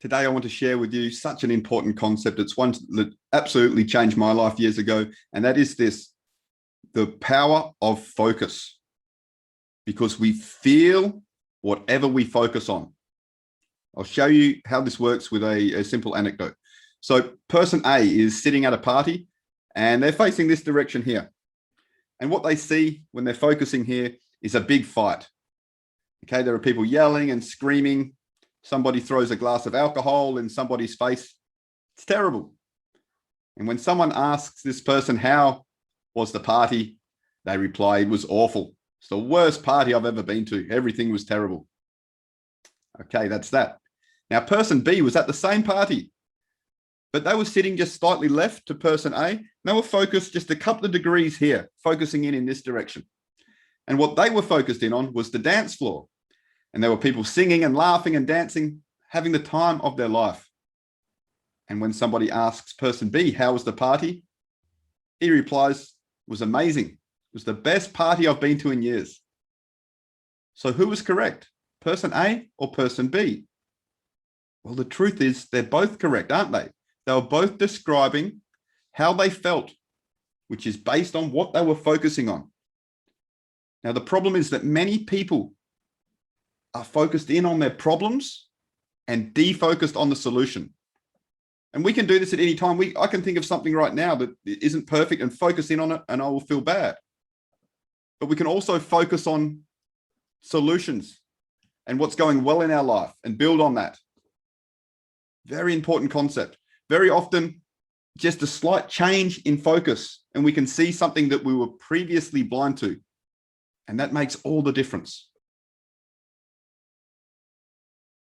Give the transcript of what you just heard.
Today, I want to share with you such an important concept. It's one that absolutely changed my life years ago, and that is this: the power of focus. Because we feel whatever we focus on. I'll show you how this works with a simple anecdote. So person A is sitting at a party and they're facing this direction here. And what they see when they're focusing here is a big fight. Okay, there are people yelling and screaming. Somebody throws a glass of alcohol in somebody's face. It's terrible. And when someone asks this person, how was the party? They reply, it was awful. It's the worst party I've ever been to. Everything was terrible. Okay, that's that. Now, person B was at the same party, but they were sitting just slightly left to person A. They were focused just a couple of degrees here, focusing in this direction. And what they were focused in on was the dance floor. And there were people singing and laughing and dancing, having the time of their life. And when somebody asks person B, how was the party? He replies, it was amazing. It was the best party I've been to in years. So who was correct? Person A or person B? Well, the truth is they're both correct, aren't they? They were both describing how they felt, which is based on what they were focusing on. Now, the problem is that many people are focused in on their problems and defocused on the solution. And we can do this at any time. I can think of something right now that isn't perfect and focus in on it, and I will feel bad. But we can also focus on solutions and what's going well in our life and build on that. Very important concept. Very often, just a slight change in focus, and we can see something that we were previously blind to. And that makes all the difference.